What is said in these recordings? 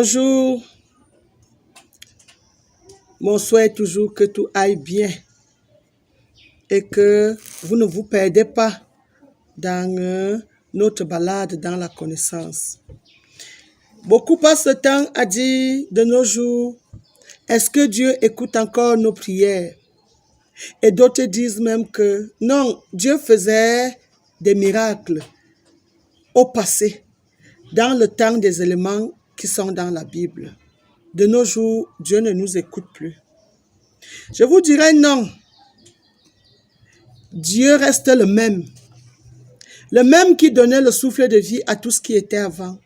Bonjour, mon souhait est toujours que tout aille bien et que vous ne vous perdez pas dans notre balade dans la connaissance. Beaucoup passent le temps à dire de nos jours, est-ce que Dieu écoute encore nos prières? Et d'autres disent même que non, Dieu faisait des miracles au passé, dans le temps des éléments qui sont dans la Bible. De nos jours, Dieu ne nous écoute plus. Je vous dirais non. Dieu reste le même. Le même qui donnait le souffle de vie à tout ce qui était avant.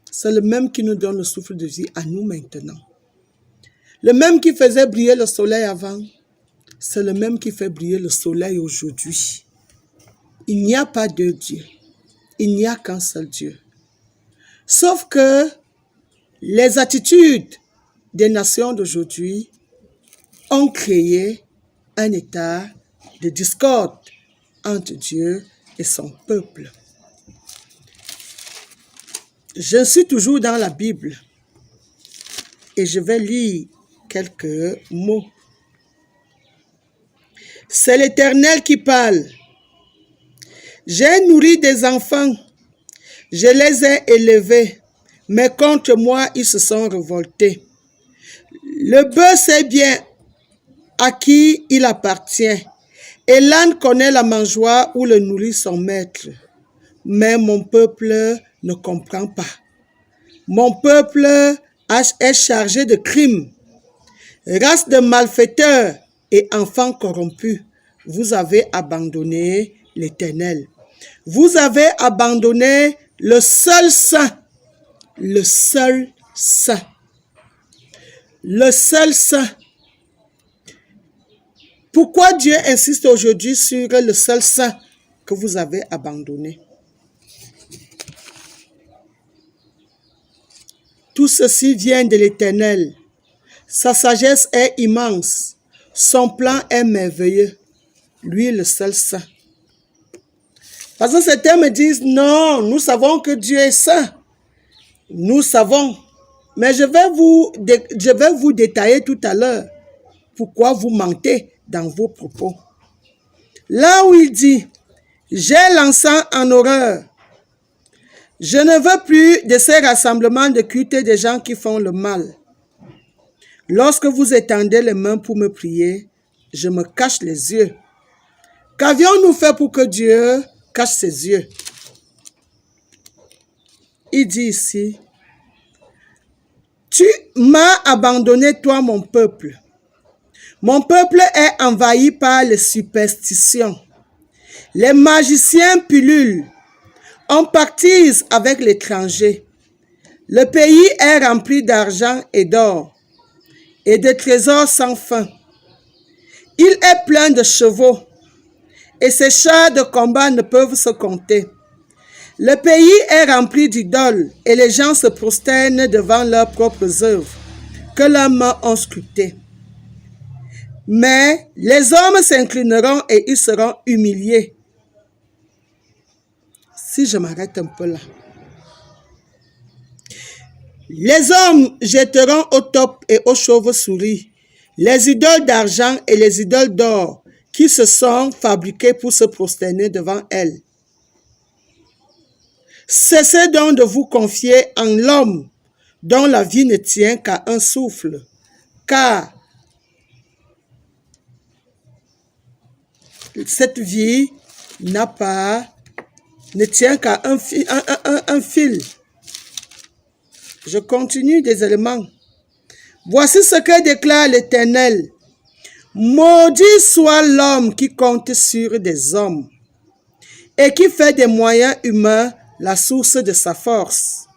C'est le même qui nous donne le souffle de vie à nous maintenant. Le même qui faisait briller le soleil avant, c'est le même qui fait briller le soleil aujourd'hui. Il n'y a pas deux dieux. Il n'y a qu'un seul Dieu. Sauf que les attitudes des nations d'aujourd'hui ont créé un état de discorde entre Dieu et son peuple. Je suis toujours dans la Bible et je vais lire quelques mots. C'est l'Éternel qui parle. J'ai nourri des enfants, je les ai élevés, mais contre moi ils se sont révoltés. Le bœuf sait bien à qui il appartient, et l'âne connaît la mangeoire où le nourrit son maître. Mais mon peuple ne comprend pas. Mon peuple est chargé de crimes. Race de malfaiteurs et enfants corrompus, vous avez abandonné l'Éternel. Vous avez abandonné le seul saint. Le seul saint. Le seul saint. Pourquoi Dieu insiste aujourd'hui sur le seul saint que vous avez abandonné? Tout ceci vient de l'Éternel. Sa sagesse est immense. Son plan est merveilleux. Lui, le seul saint. Parce que certains me disent, non, nous savons que Dieu est saint. Nous savons. Mais je vais vous détailler tout à l'heure pourquoi vous mentez dans vos propos. Là où il dit, j'ai l'encens en horreur. Je ne veux plus de ces rassemblements de culte des gens qui font le mal. Lorsque vous étendez les mains pour me prier, je me cache les yeux. Qu'avions-nous fait pour que Dieu cache ses yeux? Il dit ici, tu m'as abandonné, toi, mon peuple. Mon peuple est envahi par les superstitions. Les magiciens pullulent. On pactise avec l'étranger. Le pays est rempli d'argent et d'or et de trésors sans fin. Il est plein de chevaux et ses chars de combat ne peuvent se compter. Le pays est rempli d'idoles et les gens se prosternent devant leurs propres œuvres que leurs mains ont sculptées. Mais les hommes s'inclineront et ils seront humiliés. Si je m'arrête un peu là. Les hommes jetteront aux taupes et aux chauves-souris les idoles d'argent et les idoles d'or qui se sont fabriquées pour se prosterner devant elles. Cessez donc de vous confier en l'homme dont la vie ne tient qu'à un souffle, car cette vie ne tient qu'à un fil. Je continue des éléments. Voici ce que déclare l'Éternel. Maudit soit l'homme qui compte sur des hommes et qui fait des moyens humains la source de sa force,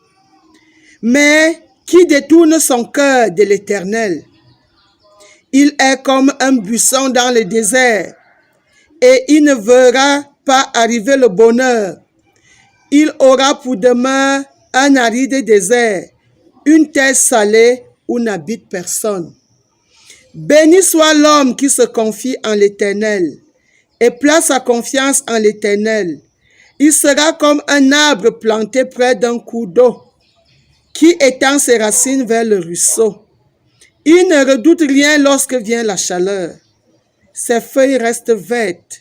mais qui détourne son cœur de l'Éternel. Il est comme un buisson dans le désert et il ne verra pas arriver le bonheur. Il aura pour demeure un aride désert, une terre salée où n'habite personne. Béni soit l'homme qui se confie en l'Éternel et place sa confiance en l'Éternel. Il sera comme un arbre planté près d'un cours d'eau qui étend ses racines vers le ruisseau. Il ne redoute rien lorsque vient la chaleur. Ses feuilles restent vertes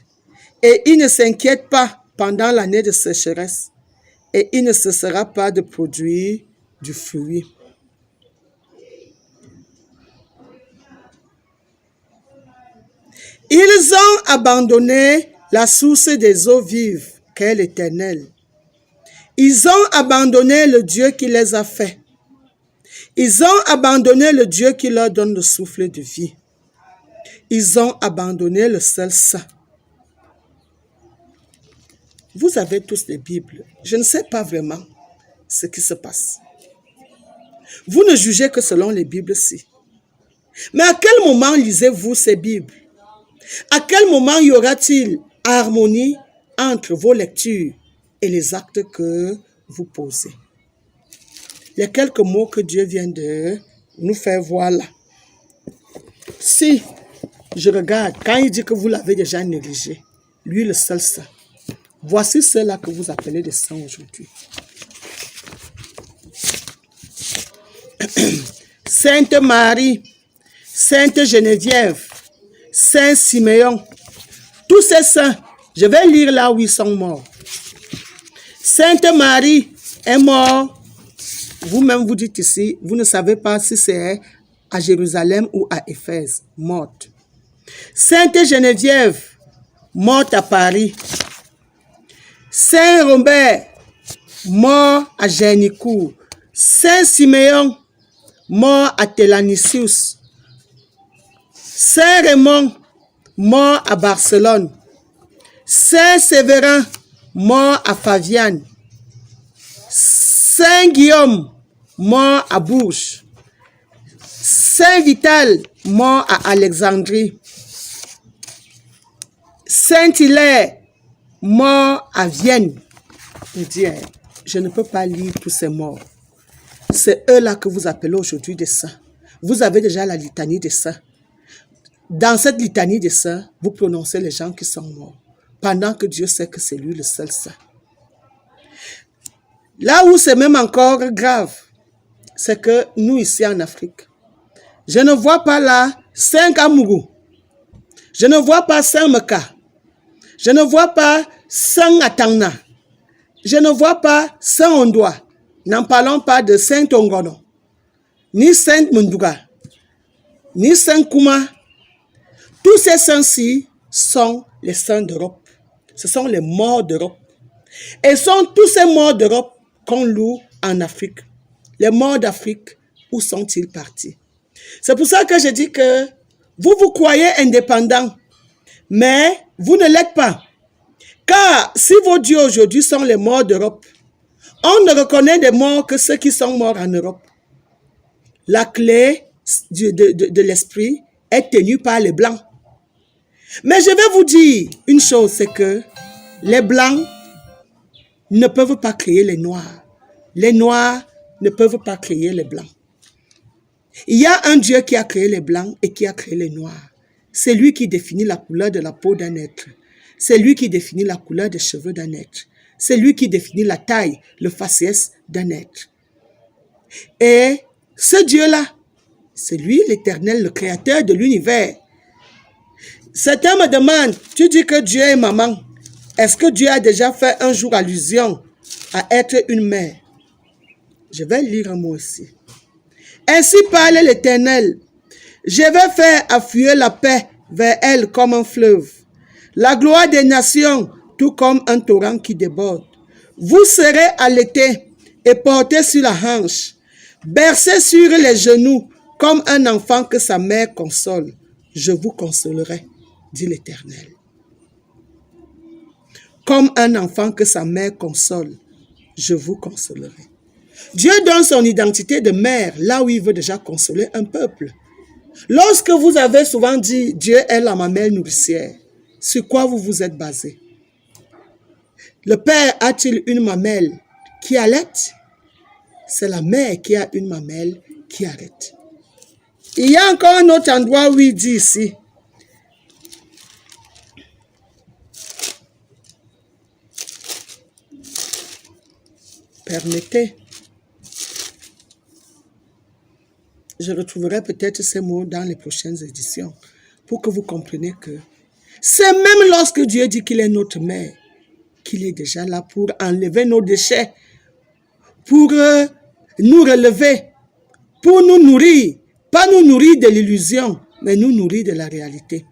et il ne s'inquiète pas pendant l'année de sécheresse et il ne cessera pas de produire du fruit. Ils ont abandonné la source des eaux vives, qu'est l'Éternel. Ils ont abandonné le Dieu qui les a faits. Ils ont abandonné le Dieu qui leur donne le souffle de vie. Ils ont abandonné le seul saint. Vous avez tous des Bibles. Je ne sais pas vraiment ce qui se passe. Vous ne jugez que selon les Bibles-ci. Mais à quel moment lisez-vous ces Bibles? À quel moment y aura-t-il harmonie entre vos lectures et les actes que vous posez? Les quelques mots que Dieu vient de nous faire voir là. Si je regarde, quand il dit que vous l'avez déjà négligé, lui le seul saint, voici ceux-là que vous appelez des saints aujourd'hui. Sainte Marie, Sainte Geneviève, Saint Siméon, tous ces saints, je vais lire là où ils sont morts. Sainte Marie est morte, vous-même vous dites ici, vous ne savez pas si c'est à Jérusalem ou à Éphèse, morte. Sainte Geneviève, morte à Paris. Saint Robert, mort à Génicourt. Saint Siméon, mort à Telanicius. Saint Raymond, mort à Barcelone. Saint Séverin, mort à Faviane. Saint Guillaume, mort à Bourges. Saint Vital, mort à Alexandrie. Saint Hilaire, mort à Vienne. Je ne peux pas lire tous ces morts. C'est eux-là que vous appelez aujourd'hui des saints. Vous avez déjà la litanie des saints. Dans cette litanie des saints, vous prononcez les gens qui sont morts, pendant que Dieu sait que c'est lui le seul saint. Là où c'est même encore grave, c'est que nous ici en Afrique, je ne vois pas là Saint Kamougou, je ne vois pas Saint Meka, je ne vois pas Saint Atangna, je ne vois pas Saint Ondoa, n'en parlons pas de Saint Ongono, ni Saint Munduga, ni Saint Kouma. Tous ces saints-ci sont les saints d'Europe. Ce sont les morts d'Europe. Et sont tous ces morts d'Europe qu'on loue en Afrique. Les morts d'Afrique, où sont-ils partis? C'est pour ça que je dis que vous vous croyez indépendants, mais vous ne l'êtes pas. Car si vos dieux aujourd'hui sont les morts d'Europe, on ne reconnaît des morts que ceux qui sont morts en Europe. La clé de l'esprit est tenue par les Blancs. Mais je vais vous dire une chose, c'est que les Blancs ne peuvent pas créer les Noirs. Les Noirs ne peuvent pas créer les Blancs. Il y a un Dieu qui a créé les Blancs et qui a créé les Noirs. C'est lui qui définit la couleur de la peau d'un être. C'est lui qui définit la couleur des cheveux d'un être. C'est lui qui définit la taille, le faciès d'un être. Et ce Dieu-là, c'est lui l'Éternel, le créateur de l'univers. Certains me demandent, tu dis que Dieu est maman. Est-ce que Dieu a déjà fait un jour allusion à être une mère? Je vais lire un mot ici. Ainsi parle l'Éternel. Je vais faire affluer la paix vers elle comme un fleuve. La gloire des nations, tout comme un torrent qui déborde. Vous serez allaités et portés sur la hanche, bercés sur les genoux comme un enfant que sa mère console. Je vous consolerai, dit l'Éternel. Comme un enfant que sa mère console, je vous consolerai. Dieu donne son identité de mère là où il veut déjà consoler un peuple. Lorsque vous avez souvent dit Dieu est la mamelle nourricière, sur quoi vous vous êtes basé? Le père a-t-il une mamelle qui allaite? C'est la mère qui a une mamelle qui arrête. Il y a encore un autre endroit où il dit ici, permettez. je retrouverai peut-être ces mots dans les prochaines éditions pour que vous compreniez que c'est même lorsque Dieu dit qu'il est notre mère, qu'il est déjà là pour enlever nos déchets, pour nous relever, pour nous nourrir, pas nous nourrir de l'illusion, mais nous nourrir de la réalité.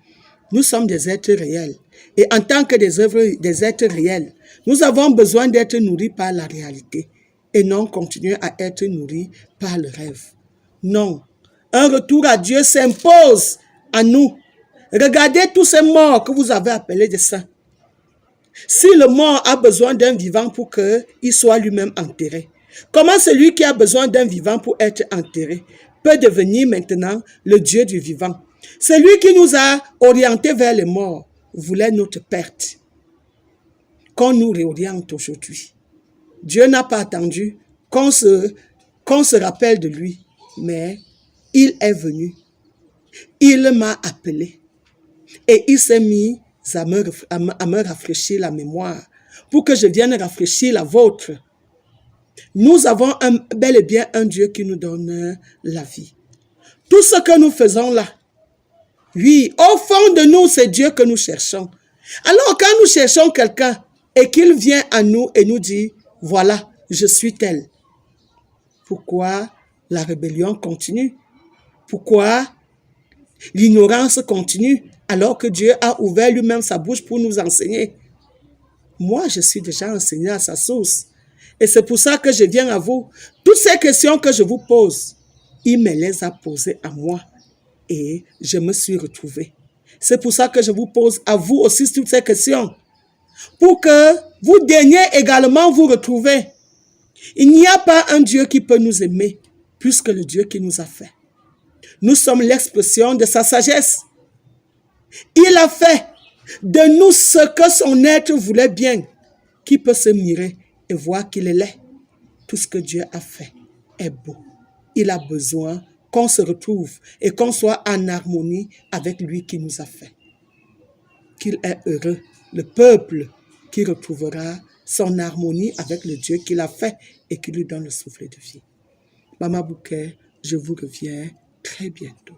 Nous sommes des êtres réels. Et en tant que des êtres réels, nous avons besoin d'être nourris par la réalité et non continuer à être nourris par le rêve. Non, un retour à Dieu s'impose à nous. Regardez tous ces morts que vous avez appelés des saints. Si le mort a besoin d'un vivant pour qu'il soit lui-même enterré, comment celui qui a besoin d'un vivant pour être enterré peut devenir maintenant le Dieu du vivant? Celui qui nous a orientés vers les morts voulait notre perte, qu'on nous réoriente aujourd'hui. Dieu n'a pas attendu qu'on se rappelle de lui, mais il est venu. Il m'a appelé et il s'est mis à me rafraîchir la mémoire pour que je vienne rafraîchir la vôtre. Nous avons bel et bien un Dieu qui nous donne la vie. Tout ce que nous faisons là, oui, au fond de nous, c'est Dieu que nous cherchons. Alors quand nous cherchons quelqu'un et qu'il vient à nous et nous dit, voilà, je suis tel. Pourquoi la rébellion continue? Pourquoi l'ignorance continue alors que Dieu a ouvert lui-même sa bouche pour nous enseigner? Moi, je suis déjà enseigné à sa source. Et c'est pour ça que je viens à vous. Toutes ces questions que je vous pose, il me les a posées à moi. Et je me suis retrouvé. C'est pour ça que je vous pose à vous aussi toutes ces questions. Pour que vous daigniez également vous retrouver. Il n'y a pas un Dieu qui peut nous aimer plus que le Dieu qui nous a fait. Nous sommes l'expression de sa sagesse. Il a fait de nous ce que son être voulait bien. Qui peut se mirer et voir qu'il est laid? Tout ce que Dieu a fait est beau. Il a besoin qu'on se retrouve et qu'on soit en harmonie avec lui qui nous a fait. Qu'il est heureux, le peuple qui retrouvera son harmonie avec le Dieu qui l'a fait et qui lui donne le souffle de vie. Mama Bouquet, je vous reviens très bientôt.